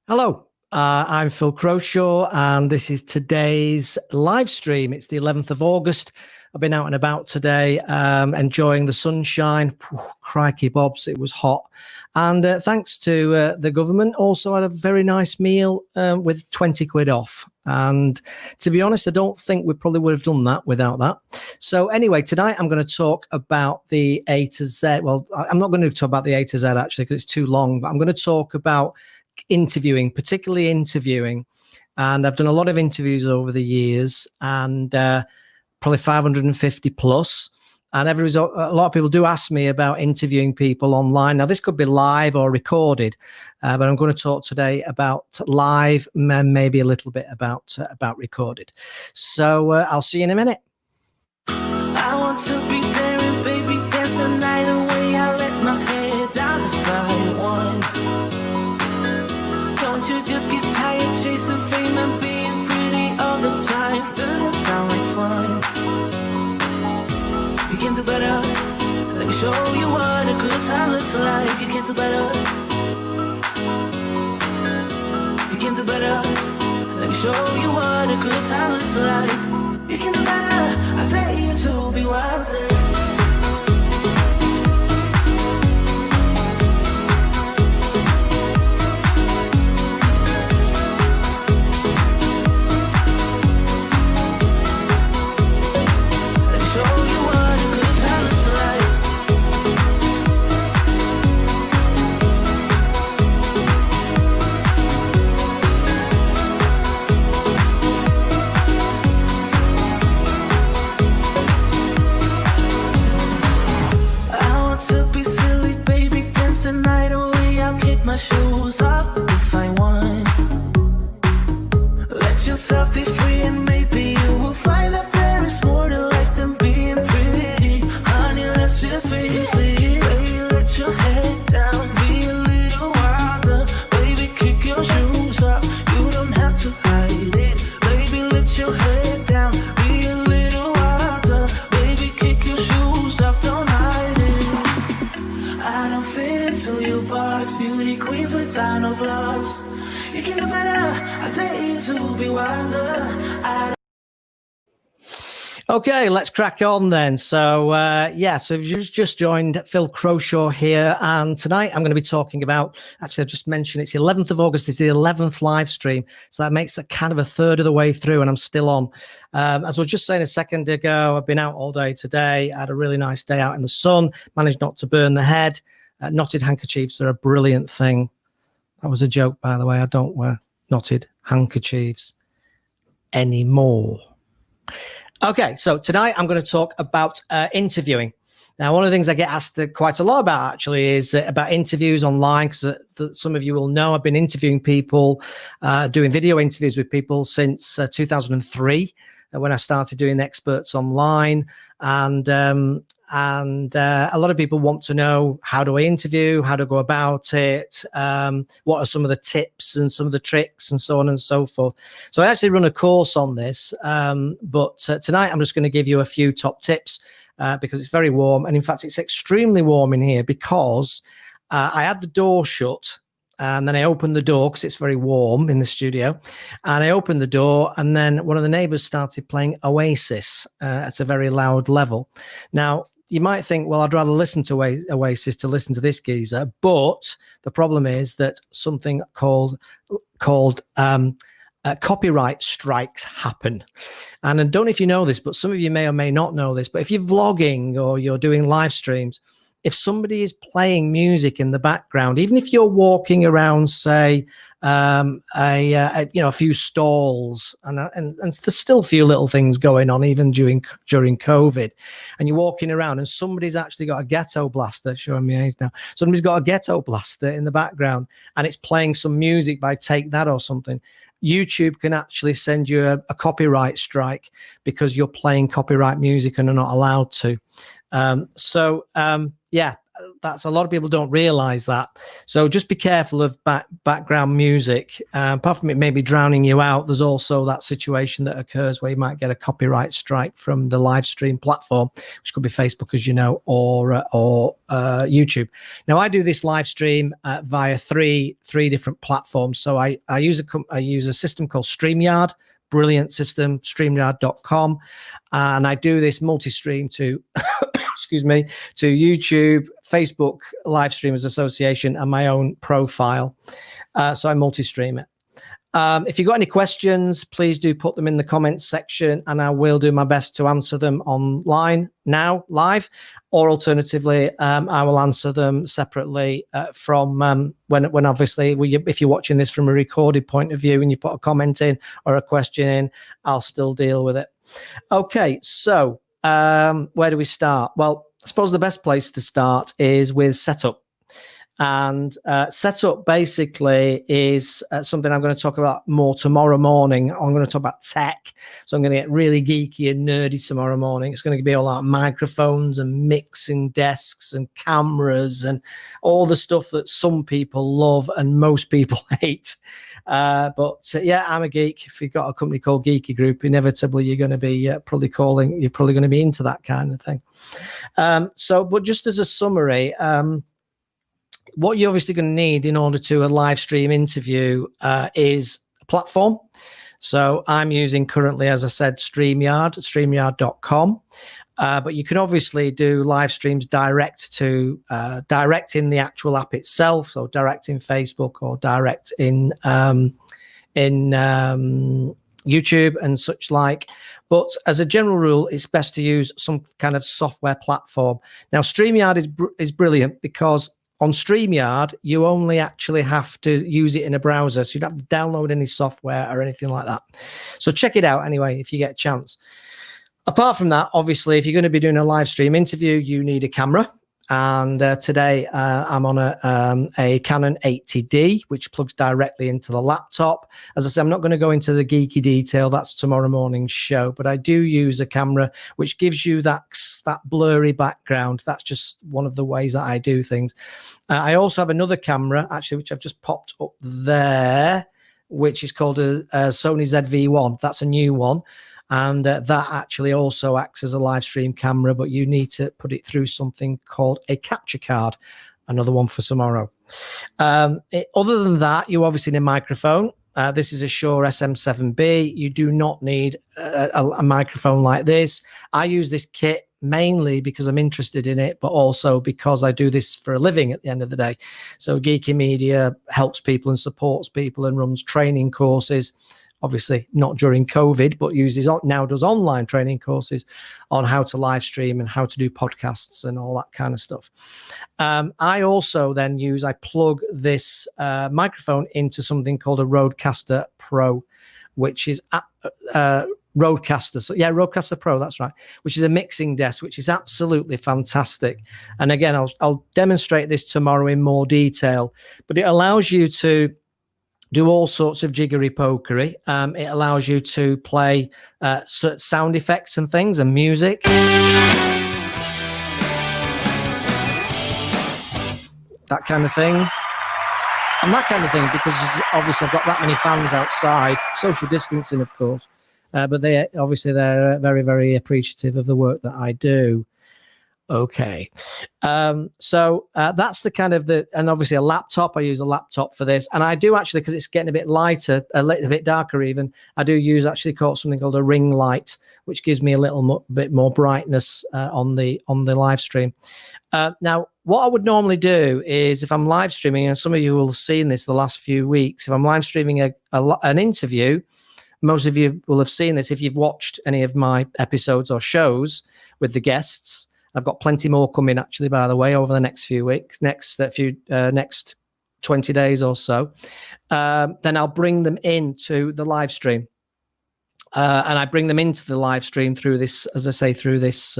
Hello, I'm Phil Croshaw, and this is today's live stream. It's the 11th of August. I've been out and about today, enjoying the sunshine. Crikey bobs, it was hot. And thanks to the government, also had a very nice meal with 20 quid off. And to be honest, I don't think we probably would have done that without that. So anyway, tonight I'm going to talk about the A to Z. Well, I'm not going to talk about the A to Z actually because it's too long, but I'm going to talk about interviewing, particularly interviewing. And I've done a lot of interviews over the years, and probably 550 plus. And a lot of people do ask me about interviewing people online. Now, this could be live or recorded, but I'm going to talk today about live and maybe a little bit about recorded. So I'll see you in a minute. I want to be there and baby dance the night away. I let my head down if I want. Don't you just get tired chasing fame and being pretty all the time? Doesn't sound like fun. You can do better. Let me show you what a good time looks like. You can do better. You can do better. Let me show you what a good time looks like. You can do better. I dare you to be wilder. My shoes off if I want. Let yourself be free and maybe you will find that there is more to life than being pretty. Honey, let's just face it. Baby, let your head down, be a little wilder. Baby, kick your shoes off, you don't have to hide it. Baby, let your head down, be a little wilder. Baby, kick your shoes off, don't hide it. I don't fit into your box, beauty queens without no flaws. You can do better, I dare you to be wilder. Okay, let's crack on then. So, so you've just joined Phil Croshaw here, and tonight I'm going to be talking about, actually I just mentioned it's the 11th of August, it's the 11th live stream, so that makes it kind of a third of the way through, and I'm still on. As I was just saying a second ago, I've been out all day today, I had a really nice day out in the sun, managed not to burn the head. Knotted handkerchiefs are a brilliant thing. That was a joke, by the way. I don't wear knotted handkerchiefs anymore. Okay, so tonight I'm going to talk about interviewing. Now, one of the things I get asked quite a lot about actually is about interviews online, because some of you will know I've been interviewing people, doing video interviews with people since 2003 when I started doing Experts Online. And a lot of people want to know, how do I interview? How to go about it? What are some of the tips and some of the tricks and so on and so forth? So I actually run a course on this, but tonight I'm just going to give you a few top tips because it's very warm. And in fact, it's extremely warm in here because I had the door shut. And then I opened the door because it's very warm in the studio. And I opened the door, and then one of the neighbors started playing Oasis at a very loud level. Now, you might think, well, I'd rather listen to Oasis to listen to this geezer. But the problem is that something called copyright strikes happen. And I don't know if you know this, but some of you may or may not know this. But if you're vlogging or you're doing live streams, if somebody is playing music in the background, even if you're walking around, say, a few stalls, and there's still a few little things going on even during COVID, and you're walking around and somebody's actually got a ghetto blaster, showing me age now, somebody's got a ghetto blaster in the background and it's playing some music by Take That or something, YouTube can actually send you a copyright strike because you're playing copyright music and are not allowed to. that's a lot of people don't realize that. So just be careful of background music. Apart from it maybe drowning you out, there's also that situation that occurs where you might get a copyright strike from the live stream platform, which could be Facebook, as you know, or YouTube. Now, I do this live stream via three different platforms. So I use a system called StreamYard. Brilliant system, StreamYard.com, and I do this multi-stream to excuse me, to YouTube, Facebook Live Streamers Association, and my own profile. So I multi-stream it. If you've got any questions, please do put them in the comments section, and I will do my best to answer them online now, live, or alternatively, I will answer them separately from when obviously, if you're watching this from a recorded point of view and you put a comment in or a question in, I'll still deal with it. Okay, so where do we start? Well, I suppose the best place to start is with setup. And setup basically is something I'm going to talk about more tomorrow morning. I'm going to talk about tech. So I'm going to get really geeky and nerdy tomorrow morning. It's going to be all about microphones and mixing desks and cameras and all the stuff that some people love and most people hate. But yeah, I'm a geek. If you've got a company called Geeky Group, inevitably you're going to be you're probably going to be into that kind of thing. But just as a summary, what you're obviously going to need in order to a live stream interview is a platform. So I'm using currently, as I said, StreamYard.com. But you can obviously do live streams direct in the actual app itself, so direct in Facebook or direct in YouTube and such like. But as a general rule, it's best to use some kind of software platform. Now, StreamYard is brilliant because on StreamYard, you only actually have to use it in a browser. So you don't have to download any software or anything like that. So check it out anyway, if you get a chance. Apart from that, obviously, if you're going to be doing a live stream interview, you need a camera. And today I'm on a Canon 80D, which plugs directly into the laptop. As I said, I'm not going to go into the geeky detail. That's tomorrow morning's show. But I do use a camera which gives you that blurry background. That's just one of the ways that I do things. I also have another camera, actually, which I've just popped up there, which is called a Sony ZV-1. That's a new one. And that actually also acts as a live stream camera, but you need to put it through something called a capture card. Another one for tomorrow. Other than that, you obviously need a microphone. This is a Shure SM7B. You do not need a microphone like this. I use this kit mainly because I'm interested in it, but also because I do this for a living at the end of the day. So Geeky Media helps people and supports people and runs training courses. Obviously not during COVID, but now does online training courses on how to live stream and how to do podcasts and all that kind of stuff. I also then I plug this microphone into something called a Rodecaster Pro, which is Rodecaster. So yeah, Rodecaster Pro, that's right, which is a mixing desk, which is absolutely fantastic. And again, I'll demonstrate this tomorrow in more detail, but it allows you to do all sorts of jiggery pokery. It allows you to play sound effects and things and music. That kind of thing. And that kind of thing, because obviously I've got that many fans outside, social distancing, of course. But they're very, very appreciative of the work that I do. Okay. So that's the kind of and obviously a laptop. I use a laptop for this. And I do actually, because it's getting a bit lighter, a little bit darker even, I do use something called a ring light, which gives me a little bit more brightness on the live stream. Now, what I would normally do is if I'm live streaming, and some of you will have seen this the last few weeks, if I'm live streaming an interview, most of you will have seen this if you've watched any of my episodes or shows with the guests. I've got plenty more coming, actually, by the way, over the next few weeks, next 20 days or so. Then I'll bring them into the live stream. And I bring them into the live stream through this, as I say, through this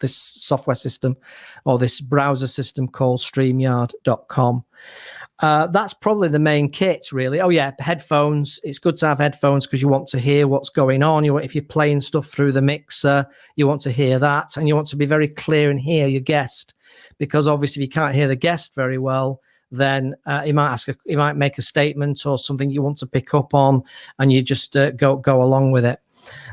software system or this browser system called StreamYard.com. That's probably the main kit, really. Oh yeah, headphones. It's good to have headphones because you want to hear what's going on. If you're playing stuff through the mixer, you want to hear that, and you want to be very clear and hear your guest, because obviously if you can't hear the guest very well, then he might make a statement or something you want to pick up on, and you just go along with it.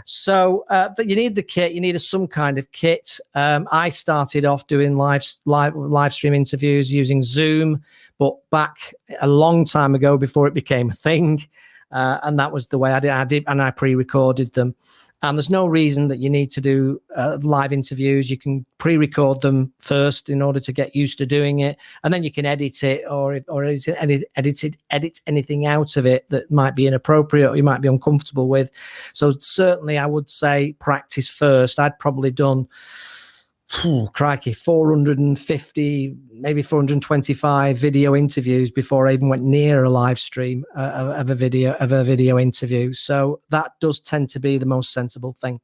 So you need the kit. You need some kind of kit. I started off doing live stream interviews using Zoom, but back a long time ago before it became a thing, and that was the way I did, and I pre-recorded them. And there's no reason that you need to do live interviews. You can pre-record them first in order to get used to doing it, and then you can edit it or edit anything out of it that might be inappropriate or you might be uncomfortable with. So certainly, I would say practice first. I'd probably done, crikey, 450, maybe 425 video interviews before I even went near a live stream of a video interview. So that does tend to be the most sensible thing.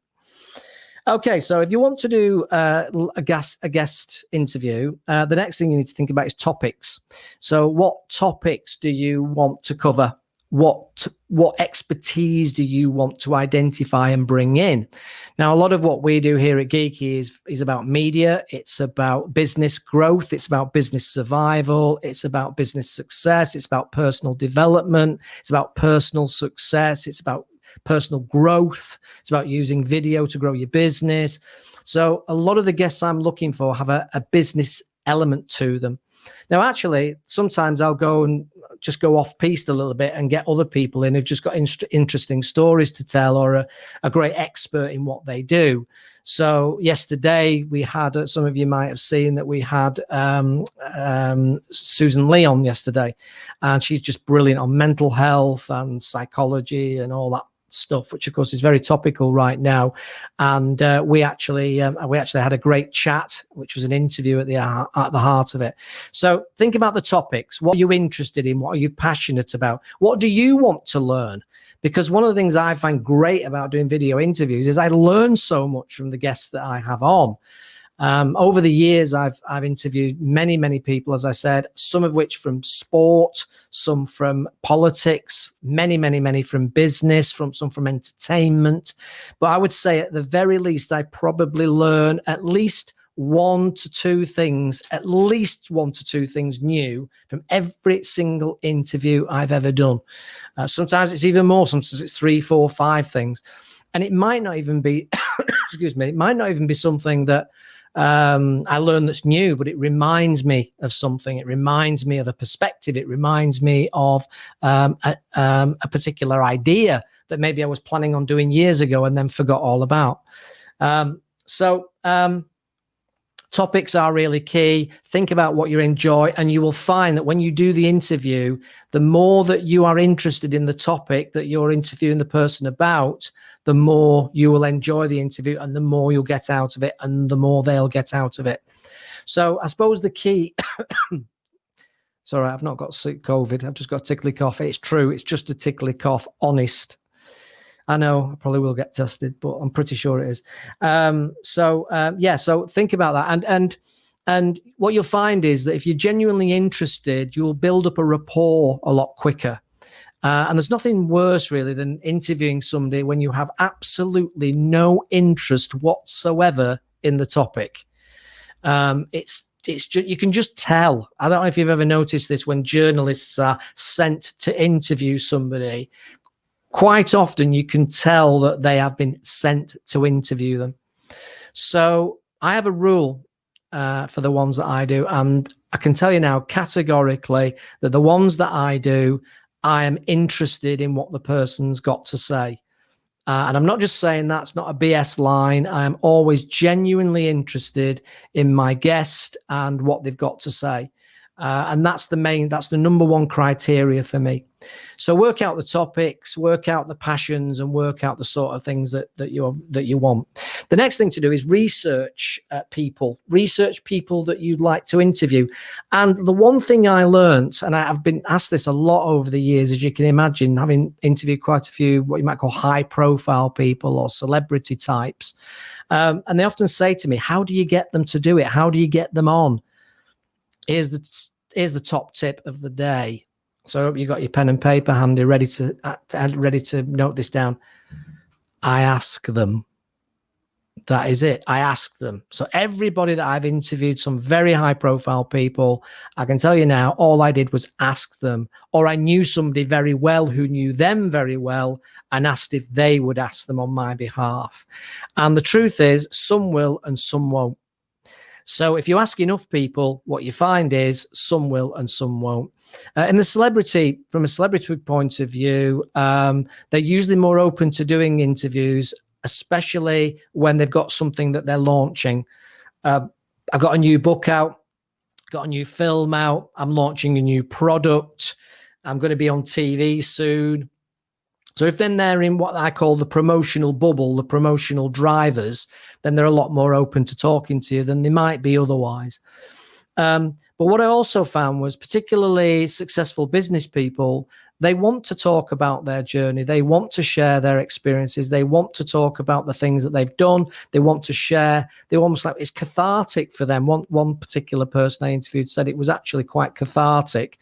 Okay, so if you want to do a guest interview, the next thing you need to think about is topics. So what topics do you want to cover? What expertise do you want to identify and bring in? Now, a lot of what we do here at Geeky is about media. It's about business growth. It's about business survival. It's about business success. It's about personal development. It's about personal success. It's about personal growth. It's about using video to grow your business. So a lot of the guests I'm looking for have a business element to them. Now, actually, sometimes I'll go and just go off piste a little bit and get other people in who've just got interesting stories to tell, or a great expert in what they do. So yesterday we had, some of you might have seen that we had Susan Lee on yesterday, and she's just brilliant on mental health and psychology and all that stuff, which of course is very topical right now. And we actually had a great chat, which was an interview at the heart of it. So think about the topics. What are you interested in? What are you passionate about? What do you want to learn? Because one of the things I find great about doing video interviews is I learn so much from the guests that I have on. Over the years, I've interviewed many people, as I said, some of which from sport, some from politics, many from business, some from entertainment. But I would say at the very least, I probably learn at least one to two things new from every single interview I've ever done. Sometimes it's even more, sometimes it's 3, 4, 5 things. And it might not even be, excuse me, it might not even be something that I learned that's new, but it reminds me of something. It reminds me of a perspective. It reminds me of a particular idea that maybe I was planning on doing years ago and then forgot all about. Topics are really key. Think about what you enjoy, and you will find that when you do the interview, the more that you are interested in the topic that you're interviewing the person about, the more you will enjoy the interview and the more you'll get out of it and the more they'll get out of it. So I suppose the key, sorry, I've not got COVID. I've just got a tickly cough. It's true. It's just a tickly cough. Honest. I know I probably will get tested, but I'm pretty sure it is. So think about that. And what you'll find is that if you're genuinely interested, you'll build up a rapport a lot quicker. And there's nothing worse really than interviewing somebody when you have absolutely no interest whatsoever in the topic. It's just, you can just tell. I don't know if you've ever noticed this when journalists are sent to interview somebody. Quite often you can tell that they have been sent to interview them. So I have a rule for the ones that I do, and I can tell you now categorically that the ones that I do, I am interested in what the person's got to say. And I'm not just saying that's not a BS line. I am always genuinely interested in my guest and what they've got to say. And that's the number one criteria for me. So work out the topics, work out the passions, and work out the sort of things that you want. The next thing to do is research people that you'd like to interview. And the one thing I learned, and I've been asked this a lot over the years, as you can imagine, having interviewed quite a few what you might call high profile people or celebrity types. And they often say to me, how do you get them to do it? How do you get them on? Here's here's the top tip of the day. So I hope you got your pen and paper handy, ready to note this down. I ask them. That is it. I ask them. So everybody that I've interviewed, some very high profile people, I can tell you now, all I did was ask them, or I knew somebody very well who knew them very well and asked if they would ask them on my behalf. And the truth is, some will and some won't. So if you ask enough people, what you find is some will and some won't. From a celebrity point of view, they're usually more open to doing interviews, especially when they've got something that they're launching. I've got a new book out, got a new film out. I'm launching a new product. I'm going to be on TV soon. So if then they're in what I call the promotional bubble, the promotional drivers, then they're a lot more open to talking to you than they might be otherwise. But what I also found was particularly successful business people, they want to talk about their journey. They want to share their experiences. They want to talk about the things that they've done. They want to share. They're almost like it's cathartic for them. One particular person I interviewed said it was actually quite cathartic.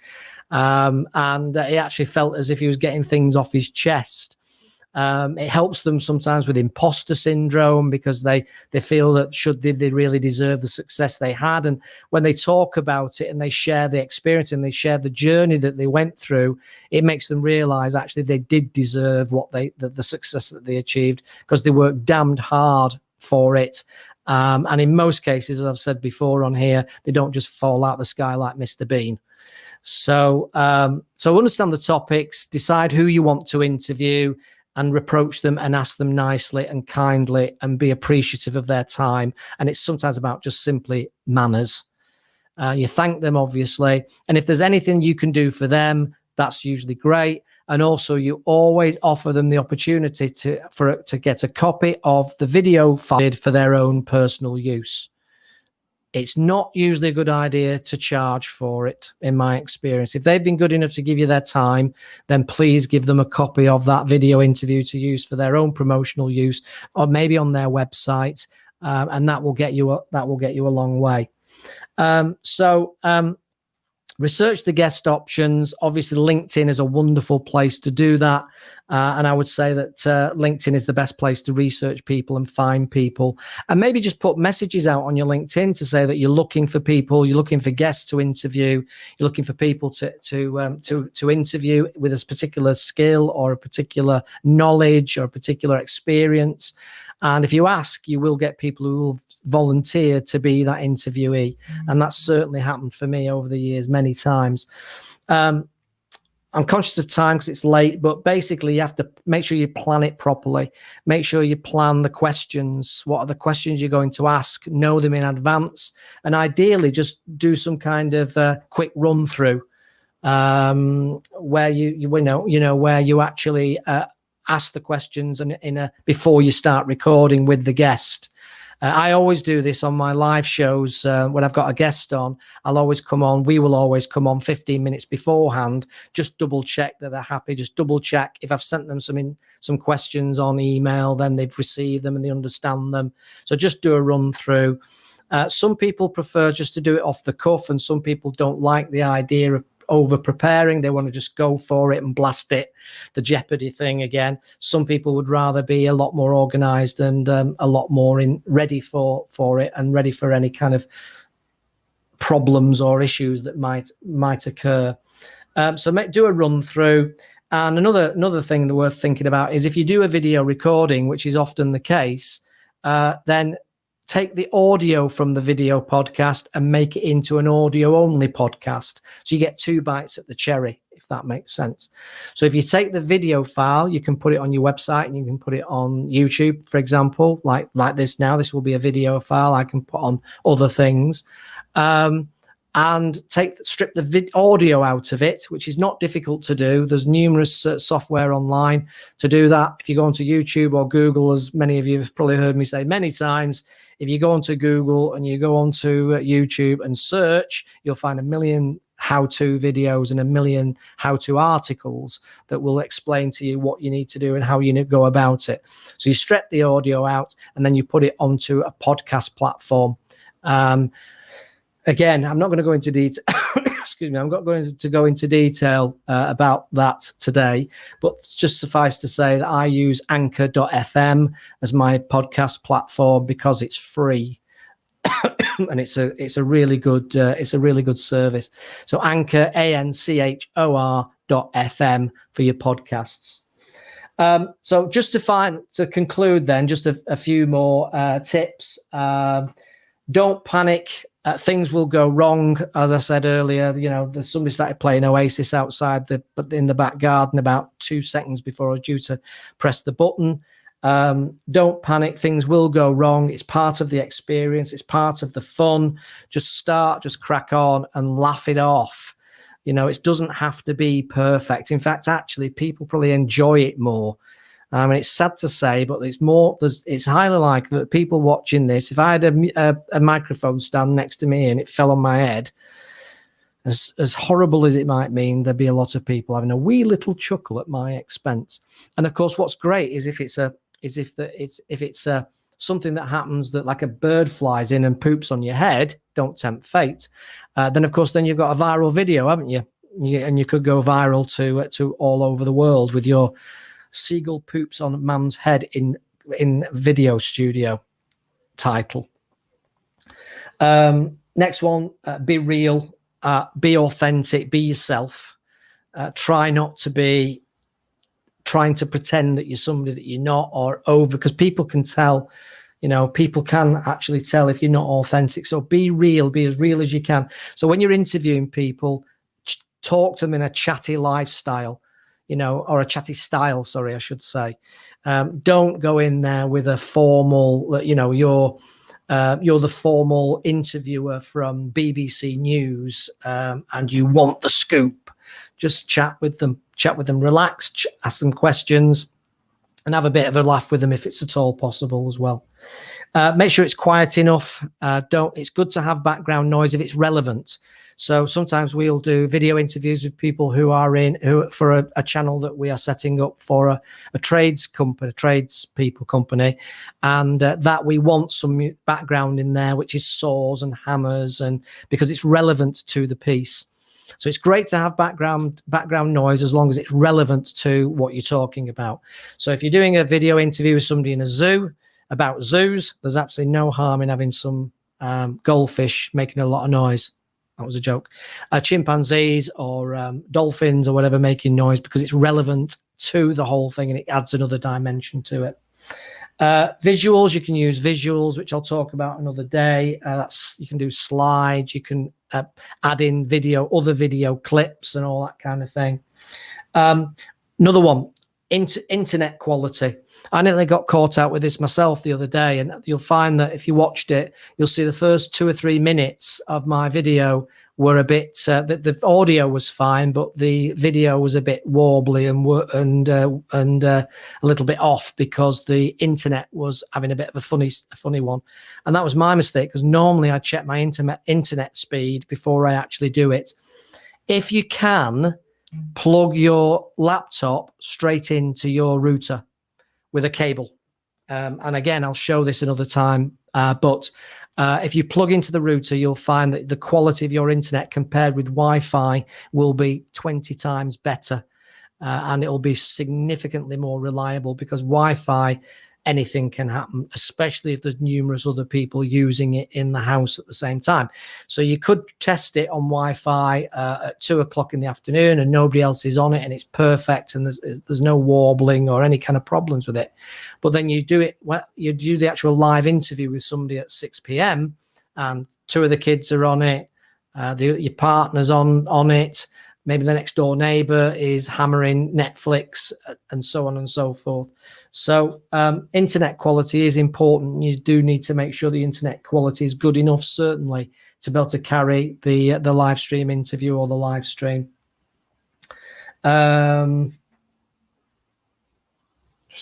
And he actually felt as if he was getting things off his chest. It helps them sometimes with imposter syndrome because they feel that did they really deserve the success they had? And when they talk about it and they share the experience and they share the journey that they went through, it makes them realize actually they did deserve the success that they achieved because they worked damned hard for it. And in most cases, as I've said before on here, they don't just fall out the sky like Mr. Bean. So understand the topics, decide who you want to interview, and approach them and ask them nicely and kindly and be appreciative of their time. And it's sometimes about just simply manners. You thank them, obviously. And if there's anything you can do for them, that's usually great. And also you always offer them the opportunity to get a copy of the video file for their own personal use. It's not usually a good idea to charge for it, in my experience. If they've been good enough to give you their time, then please give them a copy of that video interview to use for their own promotional use, or maybe on their website, and that will get you a long way. Research the guest options. Obviously, LinkedIn is a wonderful place to do that. And I would say that LinkedIn is the best place to research people and find people. And maybe just put messages out on your LinkedIn to say that you're looking for people, you're looking for guests to interview, you're looking for people to interview with a particular skill or a particular knowledge or a particular experience. And if you ask, you will get people who will volunteer to be that interviewee. And that's certainly happened for me over the years, many times. I'm conscious of time because it's late, but basically you have to make sure you plan it properly. Make sure you plan the questions. What are the questions you're going to ask? Know them in advance. And ideally just do some kind of quick run through where where you actually ask the questions and before you start recording with the guest. I always do this on my live shows when I've got a guest on. We will always come on 15 minutes beforehand, just double check that they're happy, just double check if I've sent them some questions on email, then they've received them and they understand them. So just do a run through. Some people prefer just to do it off the cuff, and some people don't like the idea of over preparing. They want to just go for it and blast it, the Jeopardy thing again. Some people would rather be a lot more organized and a lot more ready for it and ready for any kind of problems or issues that might occur. Do a run through. And another thing that worth thinking about is if you do a video recording, which is often the case, then take the audio from the video podcast and make it into an audio only podcast. So you get 2 bites at the cherry, if that makes sense. So if you take the video file, you can put it on your website and you can put it on YouTube, for example, like this now. This will be a video file I can put on other things. And strip the audio out of it, which is not difficult to do. There's numerous software online to do that. If you go onto YouTube or Google, as many of you have probably heard me say many times, if you go onto Google and you go onto YouTube and search, you'll find a million how-to videos and a million how-to articles that will explain to you what you need to do and how you need to go about it. So you strip the audio out and then you put it onto a podcast platform. Again, I'm not going to go into detail. excuse me, I'm not going to go into detail about that today, but just suffice to say that I use Anchor.fm as my podcast platform because it's free. And it's a really good service. So Anchor, ANCHOR.FM for your podcasts. So just to conclude then, just a few more tips. Don't panic. Things will go wrong. As I said earlier, somebody started playing Oasis outside in the back garden about 2 seconds before I was due to press the button. Don't panic. Things will go wrong. It's part of the experience. It's part of the fun. Just crack on and laugh it off. It doesn't have to be perfect. In fact, actually, people probably enjoy it more. It's sad to say, but it's highly likely that people watching this, if I had a microphone stand next to me and it fell on my head, as horrible as it might mean, there'd be a lot of people having a wee little chuckle at my expense. And of course, what's great is if it's something that happens that like a bird flies in and poops on your head, don't tempt fate. Then of course, you've got a viral video, haven't you? And you could go viral to all over the world with your seagull poops on man's head in video studio title. Next one, be real, be authentic, be yourself. Try not to be trying to pretend that you're somebody that you're not, or over, because people can tell. People can actually tell if you're not authentic. So be real, be as real as you can. So when you're interviewing people, talk to them in a chatty lifestyle, or a chatty style, sorry, I should say. Don't go in there with a formal, you're the formal interviewer from BBC News, and you want the scoop. Just chat with them, relax, ask them questions, and have a bit of a laugh with them if it's at all possible as well. Make sure it's quiet enough. It's good to have background noise if it's relevant. So sometimes we'll do video interviews with people who for a channel that we are setting up for a tradespeople company, and that we want some background in there, which is saws and hammers, and because it's relevant to the piece. So it's great to have background noise as long as it's relevant to what you're talking about. So if you're doing a video interview with somebody in a zoo about zoos, there's absolutely no harm in having some goldfish making a lot of noise. That was a joke. Chimpanzees or dolphins or whatever making noise, because it's relevant to the whole thing and it adds another dimension to it. Visuals, you can use visuals, which I'll talk about another day. You can do slides, you can add in other video clips and all that kind of thing. Another one, internet quality. I nearly got caught out with this myself the other day, and you'll find that if you watched it, you'll see the first 2 or 3 minutes of my video were a bit, the audio was fine, but the video was a bit wobbly and a little bit off because the internet was having a bit of a funny one. And that was my mistake, because normally I check my internet speed before I actually do it. If you can, plug your laptop straight into your router with a cable. And again, I'll show this another time, but if you plug into the router, you'll find that the quality of your internet compared with Wi-Fi will be 20 times better, and it'll be significantly more reliable, because Wi-Fi, anything can happen, especially if there's numerous other people using it in the house at the same time. So you could test it on Wi-Fi at 2 o'clock in the afternoon and nobody else is on it and it's perfect and there's no warbling or any kind of problems with it. But then you do the actual live interview with somebody at 6 p.m. and 2 of the kids are on it, your partner's on it, maybe the next door neighbor is hammering Netflix, and so on and so forth. So internet quality is important. You do need to make sure the internet quality is good enough, certainly, to be able to carry the live stream interview or the live stream. Just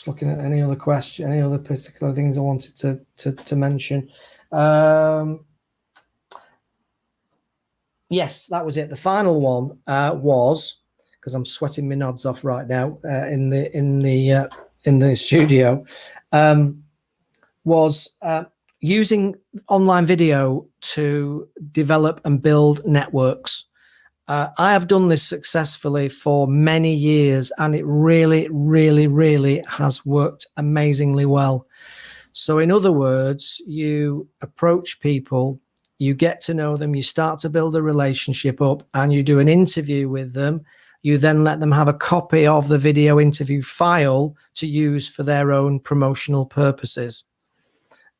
looking at any other question, any other particular things I wanted to mention. Yes, that was it. The final one was, because I'm sweating my nods off right now in the studio, was using online video to develop and build networks. I have done this successfully for many years, and it really, really, really has worked amazingly well. So in other words, you approach people, you get to know them, you start to build a relationship up, and you do an interview with them. You then let them have a copy of the video interview file to use for their own promotional purposes.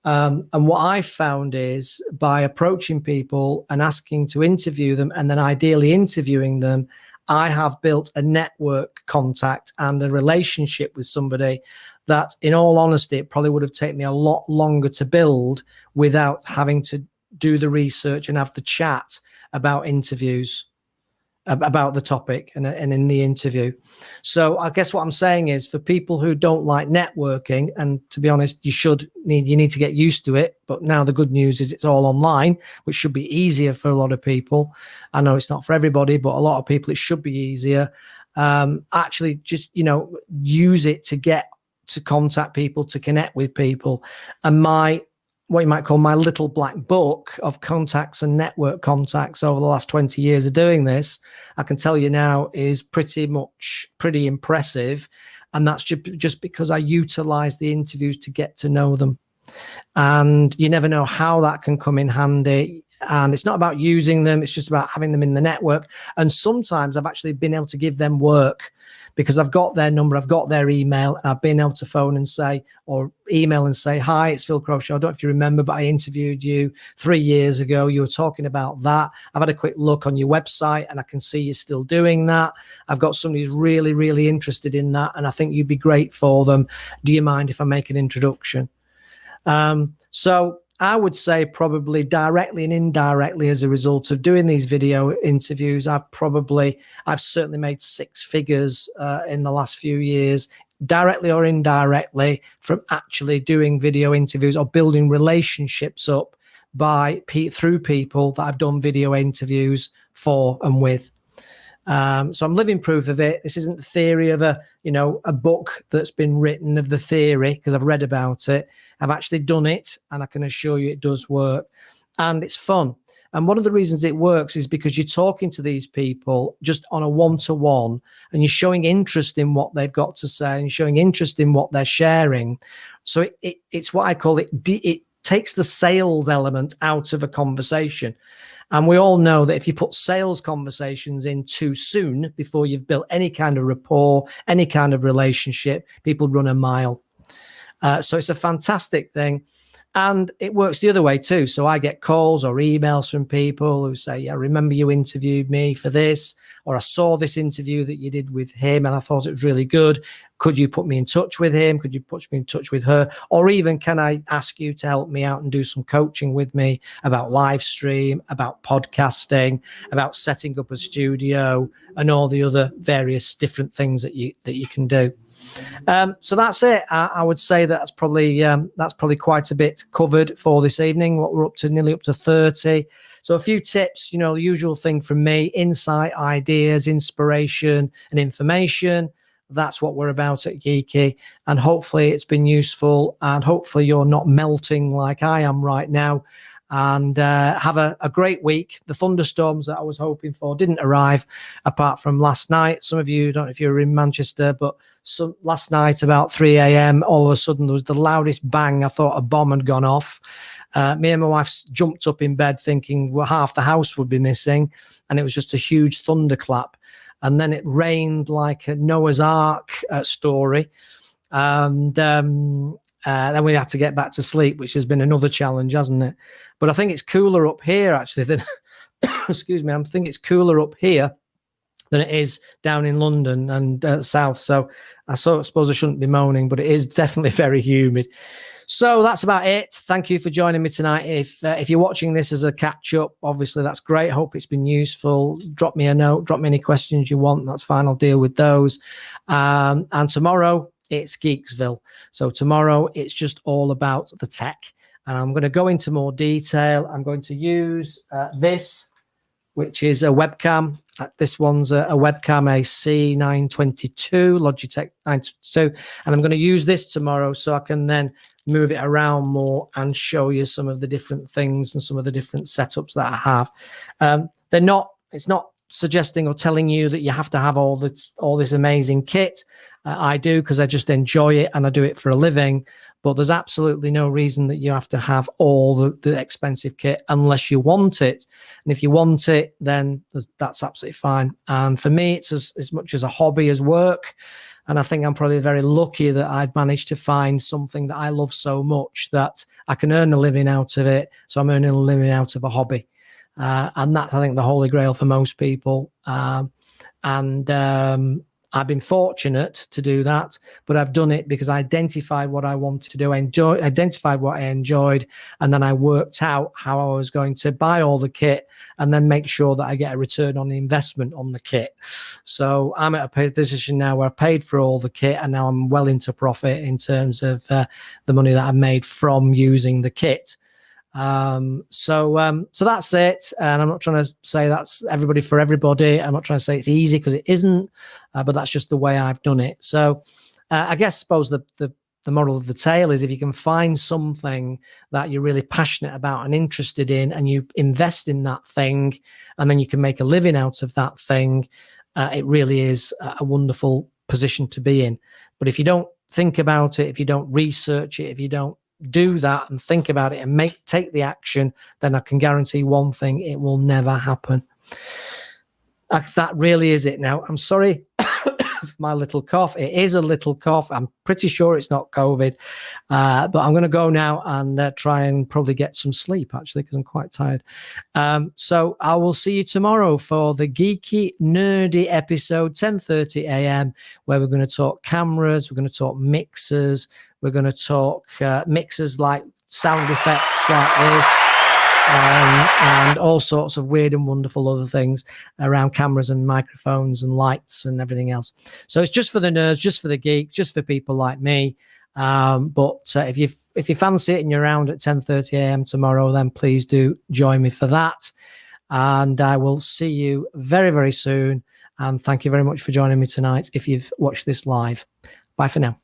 And what I found is by approaching people and asking to interview them, and then ideally interviewing them, I have built a network contact and a relationship with somebody that, in all honesty, it probably would have taken me a lot longer to build without having to do the research and have the chat about interviews, about the topic and in the interview. So I guess what I'm saying is, for people who don't like networking, and to be honest, you need to get used to it. But now the good news is it's all online, which should be easier for a lot of people. I know it's not for everybody, but a lot of people, it should be easier. Actually, just, use it to get to contact people, to connect with people. And what you might call my little black book of contacts and network contacts over the last 20 years of doing this, I can tell you now, is pretty impressive. And that's just because I utilize the interviews to get to know them. And you never know how that can come in handy. And it's not about using them, it's just about having them in the network. And sometimes I've actually been able to give them work because I've got their number, I've got their email, and I've been able to phone and say, or email and say, hi, it's Phil Croshaw. I don't know if you remember, but I interviewed you 3 years ago. You were talking about that. I've had a quick look on your website and I can see you're still doing that. I've got somebody who's really, really interested in that, and I think you'd be great for them. Do you mind if I make an introduction? So I would say probably directly and indirectly, as a result of doing these video interviews, I've certainly made 6 figures in the last few years, directly or indirectly, from actually doing video interviews or building relationships up through people that I've done video interviews for and with. So I'm living proof of it. This isn't the theory of a book that's been written of the theory, because I've read about it. I've actually done it, and I can assure you it does work, and it's fun. And one of the reasons it works is because you're talking to these people just on a one-to-one, and you're showing interest in what they've got to say and showing interest in what they're sharing. So it's what I call it takes the sales element out of a conversation. And we all know that if you put sales conversations in too soon, before you've built any kind of rapport, any kind of relationship, people run a mile. So it's a fantastic thing. And it works the other way too. So I get calls or emails from people who say, yeah, I remember you interviewed me for this, or I saw this interview that you did with him and I thought it was really good. Could you put me in touch with him? Could you put me in touch with her? Or even, can I ask you to help me out and do some coaching with me about live stream, about podcasting, about setting up a studio, and all the other various different things that you can do. So that's it. I would say that's probably quite a bit covered for this evening. What we're up to, nearly up to 30. So a few tips, the usual thing from me: insight, ideas, inspiration, and information. That's what we're about at Geeky, and hopefully it's been useful, and hopefully you're not melting like I am right now. And have a great week. The thunderstorms that I was hoping for didn't arrive, apart from last night. Some of you, don't know if you were in Manchester, but last night about 3 a.m, all of a sudden there was the loudest bang. I thought a bomb had gone off. Me and my wife jumped up in bed thinking, well, half the house would be missing. And it was just a huge thunderclap. And then it rained like a Noah's Ark story. And then we had to get back to sleep, which has been another challenge, hasn't it? But I think it's cooler up here, actually, than, excuse me, I think it's cooler up here than it is down in London and south. So I suppose I shouldn't be moaning, but it is definitely very humid. So that's about it. Thank you for joining me tonight. If you're watching this as a catch up, obviously that's great. Hope it's been useful. Drop me a note, drop me any questions you want. That's fine. I'll deal with those. And tomorrow, it's Geeksville. So tomorrow it's just all about the tech, and I'm going to go into more detail. I'm going to use this, which is a webcam. This one's a webcam, a C922, Logitech 922, and I'm going to use this tomorrow so I can then move it around more and show you some of the different things and some of the different setups that I have. It's not suggesting or telling you that you have to have all this amazing kit. I do, because I just enjoy it and I do it for a living. But there's absolutely no reason that you have to have all the expensive kit unless you want it. And if you want it, then that's absolutely fine. And for me, it's as much as a hobby as work. And I think I'm probably very lucky that I'd managed to find something that I love so much that I can earn a living out of it. So I'm earning a living out of a hobby. And that's, I think, the holy grail for most people. I've been fortunate to do that, but I've done it because I identified what I wanted to do, identified what I enjoyed, and then I worked out how I was going to buy all the kit and then make sure that I get a return on the investment on the kit. So I'm at a position now where I paid for all the kit, and now I'm well into profit in terms of the money that I've made from using the kit. So that's it. And I'm not trying to say that's everybody for everybody. I'm not trying to say it's easy, because it isn't, but that's just the way I've done it. So I suppose the moral of the tale is, if you can find something that you're really passionate about and interested in, and you invest in that thing, and then you can make a living out of that thing, it really is a wonderful position to be in. But if you don't think about it, if you don't research it, if you don't do that and think about it and take the action, then I can guarantee one thing: it will never happen. That really is it. Now, I'm sorry for my little cough. It is a little cough. I'm pretty sure it's not COVID, but I'm going to go now and try and probably get some sleep, actually, because I'm quite tired. So I will see you tomorrow for the geeky, nerdy episode, 10:30 a.m., where we're going to talk cameras, we're going to talk mixers, we're going to talk mixers like sound effects like this, and all sorts of weird and wonderful other things around cameras and microphones and lights and everything else. So it's just for the nerds, just for the geeks, just for people like me. But if you fancy it and you're around at 10:30 a.m. tomorrow, then please do join me for that. And I will see you very, very soon. And thank you very much for joining me tonight if you've watched this live. Bye for now.